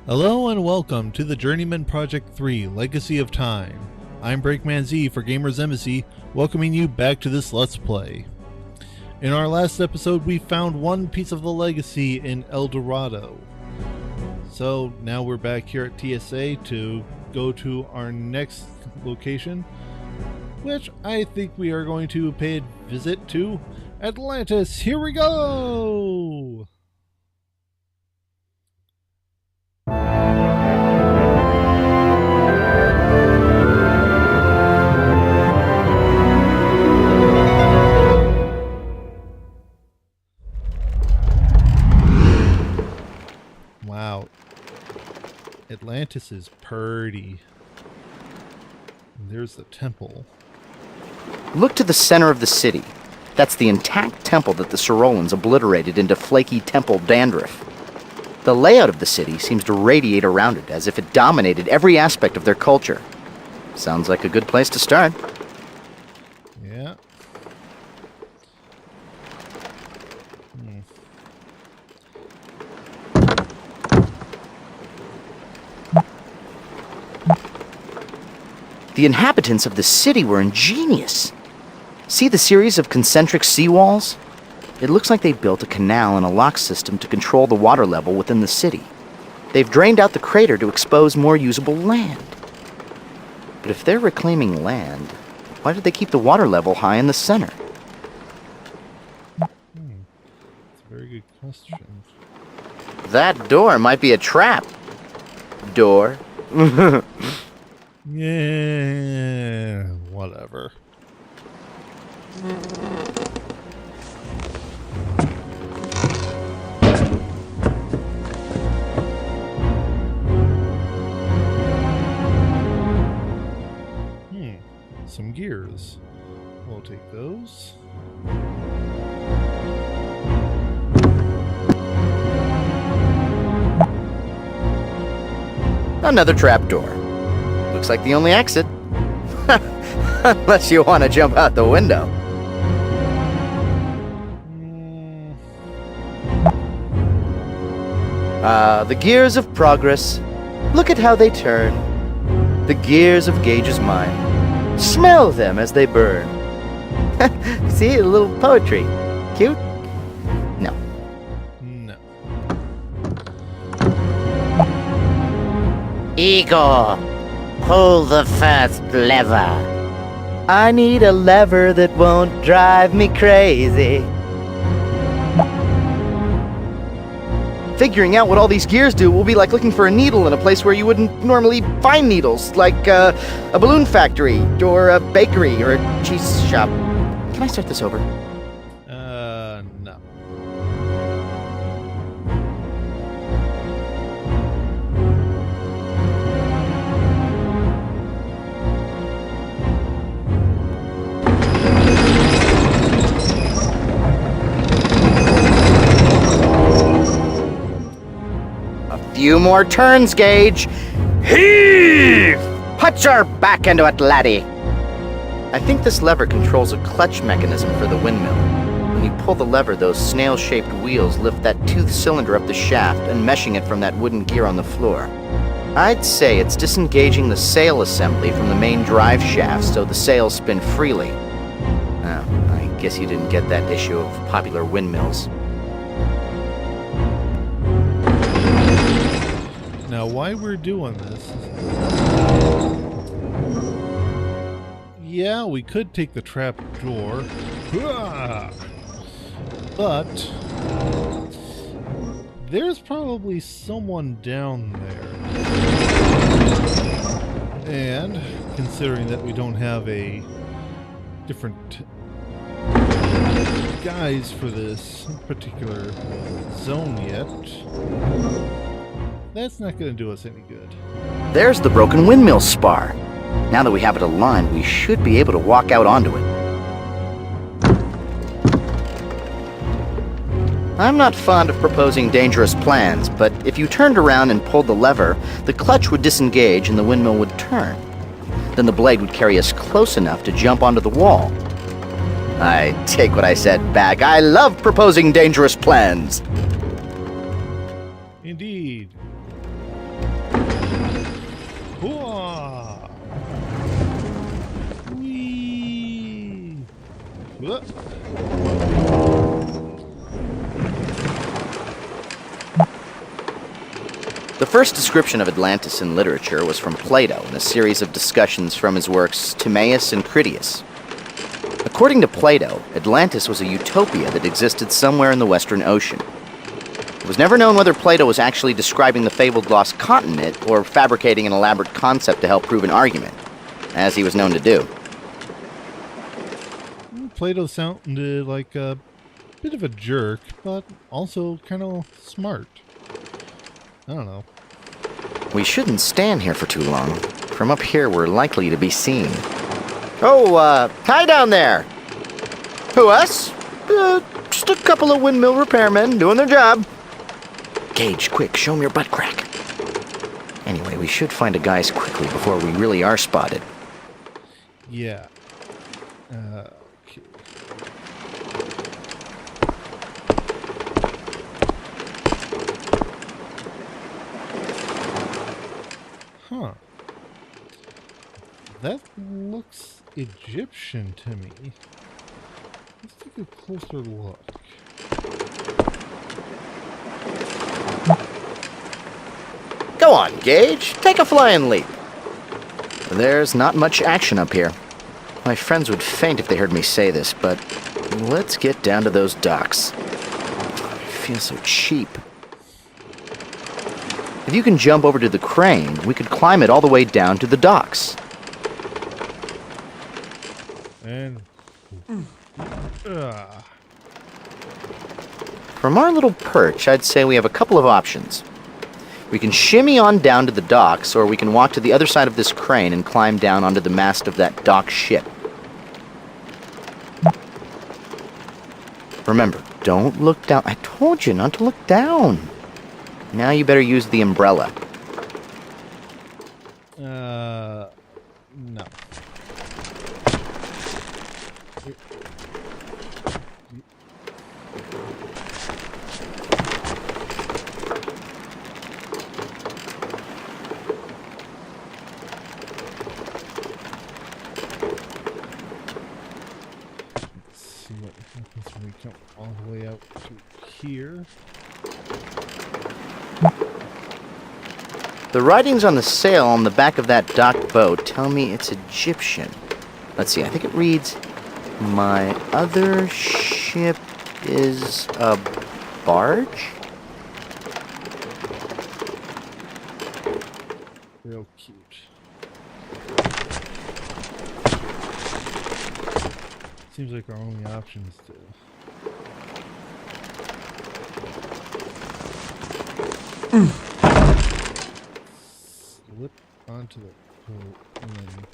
Hello and welcome to the Journeyman Project 3 Legacy of Time. I'm BMZ for Gamers Embassy, welcoming you back to this Let's Play. In our last episode, we found one piece of the legacy in El Dorado. So now we're back here at TSA to go to our next location, which I think we are going to pay a visit to Atlantis. Here we go! Wow. Atlantis is pretty. There's the temple. Look to the center of the city. That's the intact temple that the Sorolans obliterated into flaky temple dandruff. The layout of the city seems to radiate around it as if it dominated every aspect of their culture. Sounds like a good place to start. Yeah. The inhabitants of the city were ingenious. See the series of concentric seawalls? It looks like they built a canal and a lock system to control the water level within the city. They've drained out the crater to expose more usable land. But if they're reclaiming land, why did they keep the water level high in the center? That's a very good question. That door might be a trap. Door. Yeah, whatever. Some gears. We'll take those. Another trapdoor. Looks like the only exit. Unless you want to jump out the window. The gears of progress. Look at how they turn. The gears of Gage's mind. Smell them as they burn. See, a little poetry. Cute? No. No. Igor, pull the first lever. I need a lever that won't drive me crazy. Figuring out what all these gears do will be like looking for a needle in a place where you wouldn't normally find needles, like a balloon factory, or a bakery, or a cheese shop. Can I start this over? No. Few more turns, Gage. Heave! Put your back into it, laddie. I think this lever controls a clutch mechanism for the windmill. When you pull the lever, those snail-shaped wheels lift that toothed cylinder up the shaft, enmeshing it from that wooden gear on the floor. I'd say it's disengaging the sail assembly from the main drive shaft so the sails spin freely. Oh, I guess you didn't get that issue of Popular Windmills. Now, why we're doing this... Yeah, we could take the trap door. But... there's probably someone down there. And, considering that we don't have a different guise for this particular zone yet... that's not going to do us any good. There's the broken windmill spar. Now that we have it aligned, we should be able to walk out onto it. I'm not fond of proposing dangerous plans, but if you turned around and pulled the lever, the clutch would disengage and the windmill would turn. Then the blade would carry us close enough to jump onto the wall. I take what I said back. I love proposing dangerous plans. Indeed. Whoa! Whee! Whoa. The first description of Atlantis in literature was from Plato in a series of discussions from his works Timaeus and Critias. According to Plato, Atlantis was a utopia that existed somewhere in the Western Ocean. It was never known whether Plato was actually describing the fabled lost continent or fabricating an elaborate concept to help prove an argument, as he was known to do. Plato sounded like a bit of a jerk, but also kind of smart. I don't know. We shouldn't stand here for too long. From up here, we're likely to be seen. Oh, hi down there! Who, us? Just a couple of windmill repairmen doing their job. Gage, quick, show 'em your butt crack. Anyway, we should find a guys quickly before we really are spotted. Yeah. Okay. Huh. That looks Egyptian to me. Let's take a closer look. Go on, Gage. Take a flying leap. There's not much action up here. My friends would faint if they heard me say this, but let's get down to those docks. I feel so cheap. If you can jump over to the crane, we could climb it all the way down to the docks. And... From our little perch, I'd say we have a couple of options. We can shimmy on down to the docks, or we can walk to the other side of this crane and climb down onto the mast of that dock ship. Remember, don't look down. I told you not to look down. Now you better use the umbrella. No. Come all the way out to here. The writings on the sail on the back of that docked boat tell me it's Egyptian. Let's see, I think it reads, "My other ship is a barge?" Real cute. Seems like our only option is to... slip onto the boat and then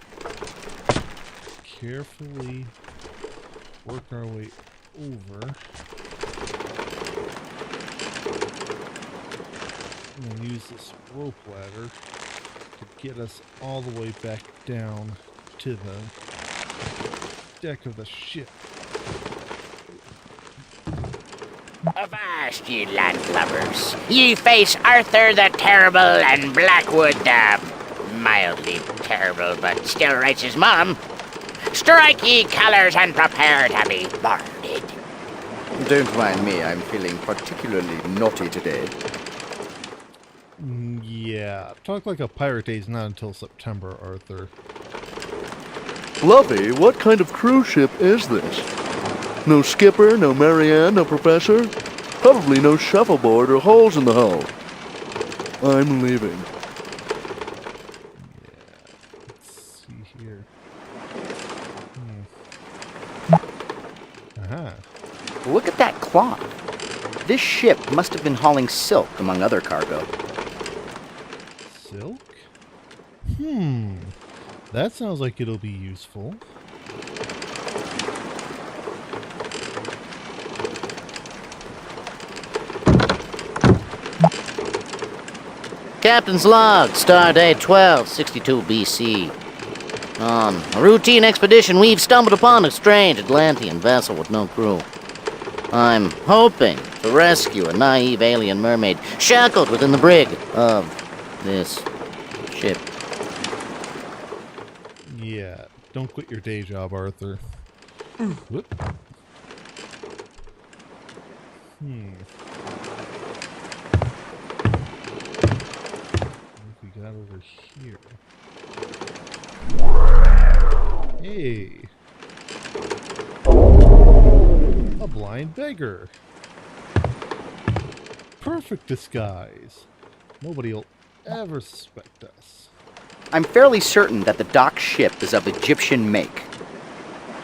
carefully work our way over. And then use this rope ladder to get us all the way back down to the deck of the ship. Avast, ye landlubbers. Ye face Arthur the Terrible and Blackwood the mildly terrible but still writes his mom. Strike ye colors and prepare to be boarded. Don't mind me, I'm feeling particularly naughty today. Yeah, talk like a pirate day's not until September, Arthur. Lovey, what kind of cruise ship is this? No skipper, no Marianne, no professor? Probably no shuffleboard or holes in the hull. I'm leaving. Yeah, let's see here. Aha. Look at that cloth. This ship must have been hauling silk, among other cargo. Silk? That sounds like it'll be useful. Captain's log, stardate 1262 BC. On a routine expedition, we've stumbled upon a strange Atlantean vessel with no crew. I'm hoping to rescue a naive alien mermaid shackled within the brig of this Shit. Yeah, don't quit your day job, Arthur. Whoop. What we got over here? Hey! A blind beggar! Perfect disguise! Nobody'll ever suspect us. I'm fairly certain that the dock ship is of Egyptian make.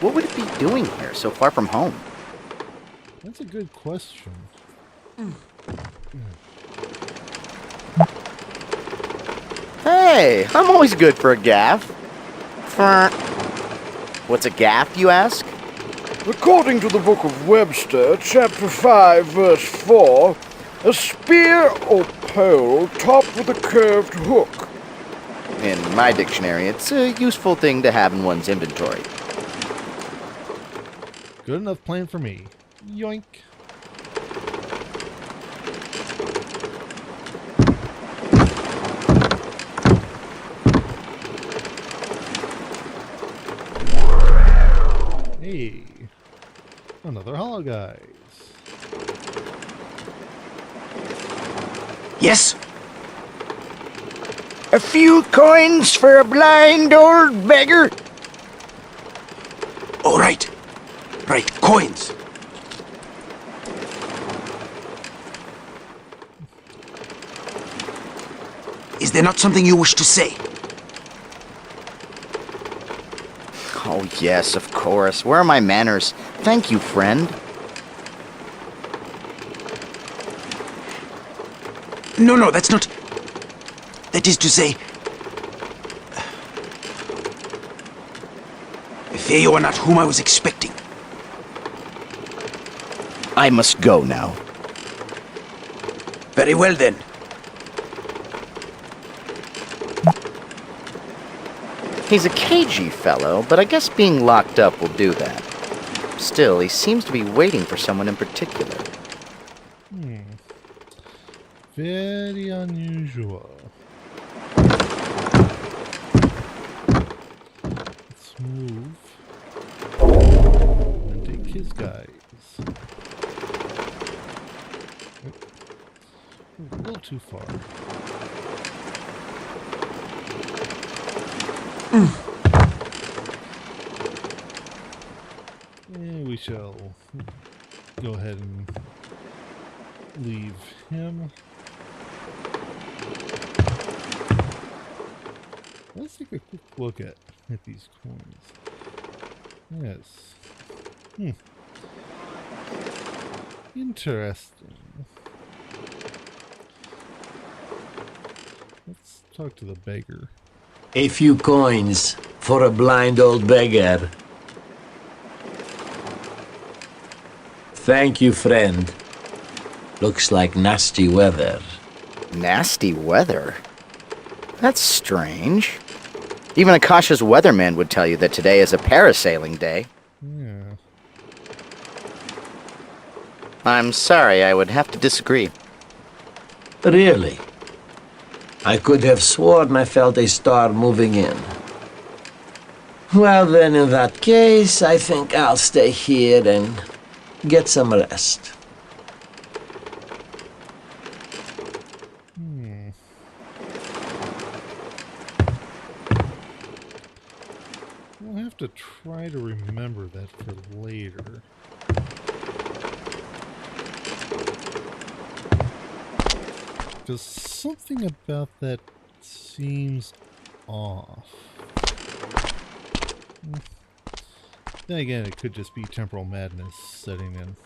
What would it be doing here so far from home? That's a good question. Hey, I'm always good for a gaff. What's a gaff, you ask? According to the Book of Webster, chapter 5, verse 4, a spear or pole topped with a curved hook. In my dictionary, it's a useful thing to have in one's inventory. Good enough plan for me. Yoink. Hey, another hollow guys. Yes? A few coins for a blind old beggar? Oh, right. Right, coins. Is there not something you wish to say? Oh, yes, of course. Where are my manners? Thank you, friend. No, that's not... That is to say... I fear you are not whom I was expecting. I must go now. Very well, then. He's a cagey fellow, but I guess being locked up will do that. Still, he seems to be waiting for someone in particular. Very unusual. Let's move and take his guys. A little too far. And we shall go ahead and leave him. Let's take a quick look at these coins. Yes. Interesting. Let's talk to the beggar. A few coins for a blind old beggar. Thank you, friend. Looks like nasty weather. Nasty weather? That's strange. Even a cautious weatherman would tell you that today is a parasailing day. Yeah. I'm sorry, I would have to disagree. Really? I could have sworn I felt a star moving in. Well then, in that case, I think I'll stay here and get some rest. We'll have to try to remember that for later. Because something about that seems off. Then again, it could just be temporal madness setting in.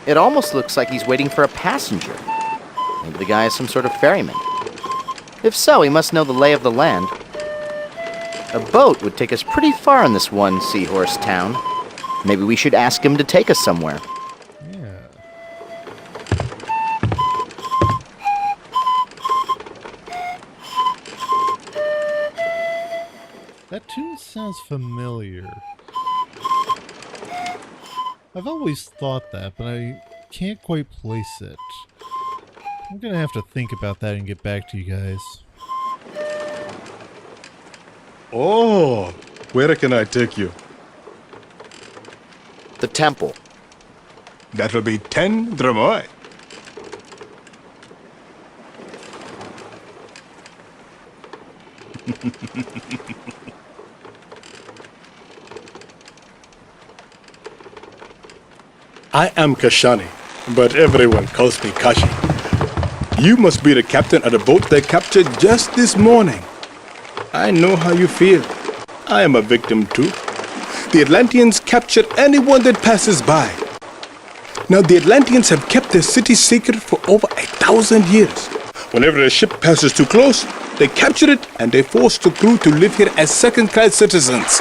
It almost looks like he's waiting for a passenger. Maybe the guy is some sort of ferryman. If so, he must know the lay of the land. A boat would take us pretty far in this one seahorse town. Maybe we should ask him to take us somewhere. Yeah. That tune sounds familiar. I've always thought that, but I can't quite place it. I'm gonna have to think about that and get back to you guys. Oh, where can I take you? The temple. That will be 10 dromoi. I am Kashani, but everyone calls me Kashi. You must be the captain of the boat they captured just this morning. I know how you feel. I am a victim too. The Atlanteans capture anyone that passes by. Now the Atlanteans have kept their city secret for over 1,000 years. Whenever a ship passes too close, they capture it and they force the crew to live here as second-class citizens.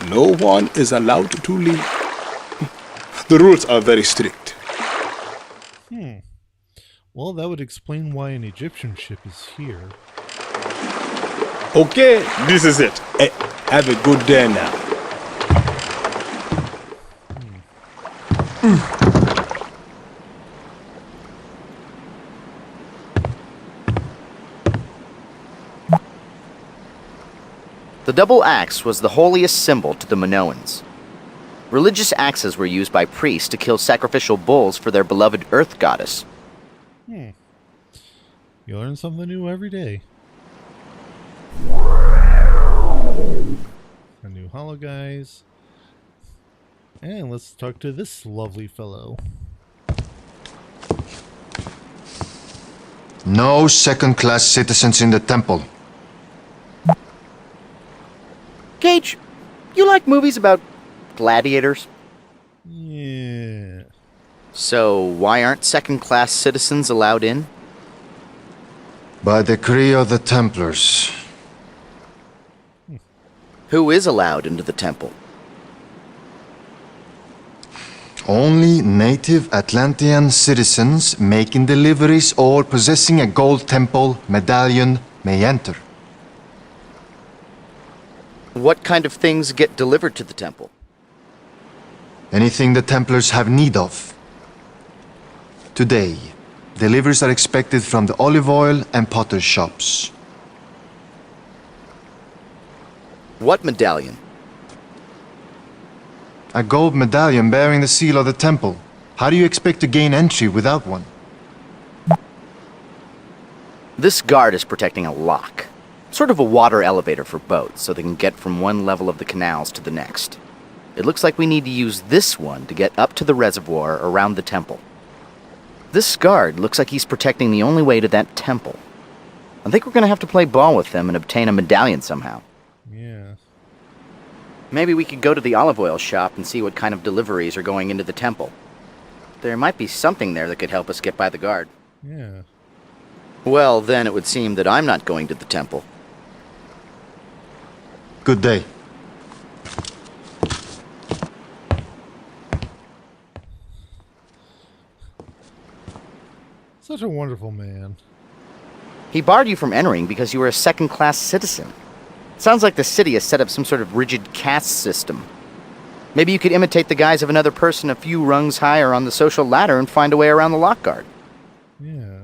No one is allowed to leave. The rules are very strict. Well, that would explain why an Egyptian ship is here. Okay, this is it. Hey, have a good day now. The double axe was the holiest symbol to the Minoans. Religious axes were used by priests to kill sacrificial bulls for their beloved earth goddess. You learn something new every day. A new hollow guys. And let's talk to this lovely fellow. No second-class citizens in the temple. Gage, you like movies about gladiators? Yeah. So why aren't second-class citizens allowed in? By decree of the Templars. Who is allowed into the temple? Only native Atlantean citizens making deliveries or possessing a gold temple medallion may enter. What kind of things get delivered to the temple? Anything the Templars have need of. Today, deliveries are expected from the olive oil and potter shops. What medallion? A gold medallion bearing the seal of the temple. How do you expect to gain entry without one? This guard is protecting a lock. Sort of a water elevator for boats, so they can get from one level of the canals to the next. It looks like we need to use this one to get up to the reservoir around the temple. This guard looks like he's protecting the only way to that temple. I think we're gonna have to play ball with them and obtain a medallion somehow. Yeah. Maybe we could go to the olive oil shop and see what kind of deliveries are going into the temple. There might be something there that could help us get by the guard. Yeah. Well, then it would seem that I'm not going to the temple. Good day. Such a wonderful man. He barred you from entering because you were a second-class citizen. Sounds like the city has set up some sort of rigid caste system. Maybe you could imitate the guise of another person a few rungs higher on the social ladder and find a way around the lock guard. Yeah.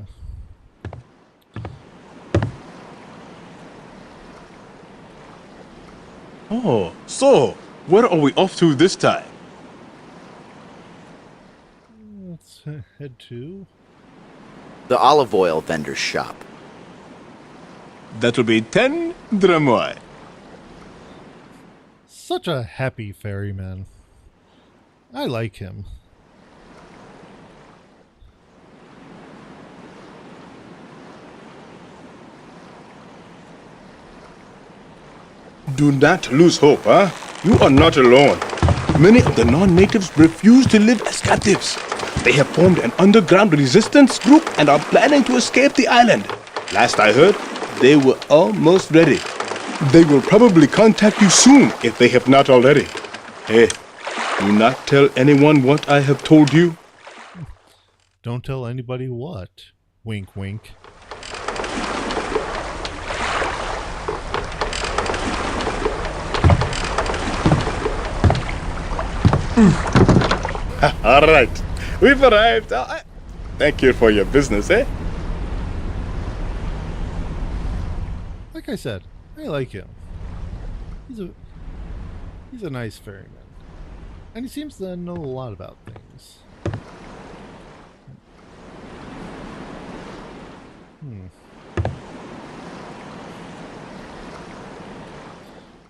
Oh, so where are we off to this time? Let's head to... The olive oil vendor's shop. That will be 10 dromoi. Such a happy ferryman. I like him. Do not lose hope, huh? You are not alone. Many of the non-natives refuse to live as captives. They have formed an underground resistance group and are planning to escape the island. Last I heard, they were almost ready. They will probably contact you soon if they have not already. Hey, do not tell anyone what I have told you. Don't tell anybody what. Wink, wink. All right. We've arrived. Thank you for your business, eh? Like I said, I like him. He's a nice ferryman. And he seems to know a lot about things.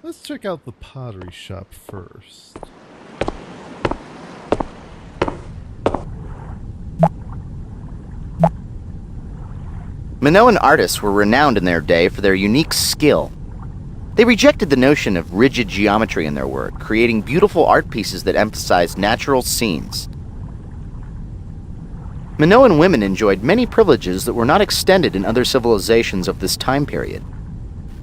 Let's check out the pottery shop first. Minoan artists were renowned in their day for their unique skill. They rejected the notion of rigid geometry in their work, creating beautiful art pieces that emphasized natural scenes. Minoan women enjoyed many privileges that were not extended in other civilizations of this time period.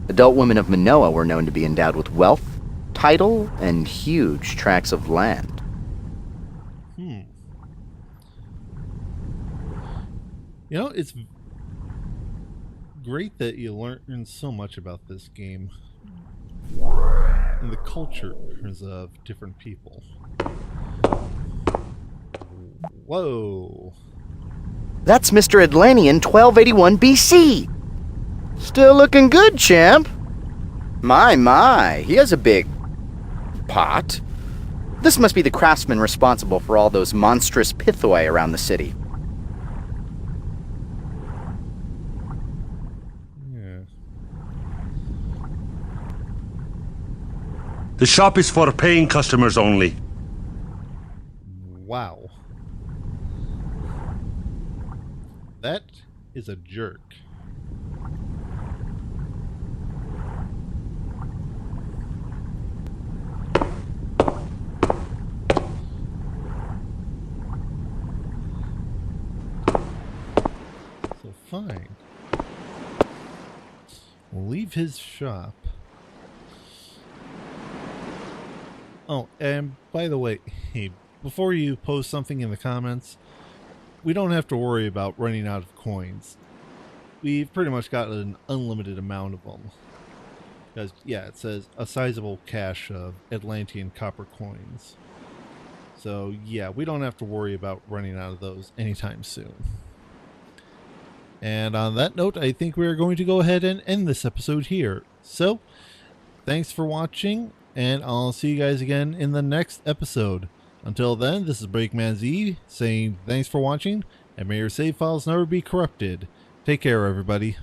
Adult women of Minoa were known to be endowed with wealth, title, and huge tracts of land. You know, it's great that you learn so much about this game and the cultures of different people. Whoa. That's Mr. Atlantean 1281 BC. Still looking good, champ. My, he has a big pot. This must be the craftsman responsible for all those monstrous pithoi around the city. The shop is for paying customers only. Wow. That is a jerk. So fine. We'll leave his shop. Oh, and by the way, hey, before you post something in the comments, we don't have to worry about running out of coins. We've pretty much got an unlimited amount of them. Because, yeah, it says a sizable cache of Atlantean copper coins. So, yeah, we don't have to worry about running out of those anytime soon. And on that note, I think we're going to go ahead and end this episode here. So, thanks for watching. And I'll see you guys again in the next episode. Until then, this is BreakmanZ saying thanks for watching, and may your save files never be corrupted. Take care, everybody.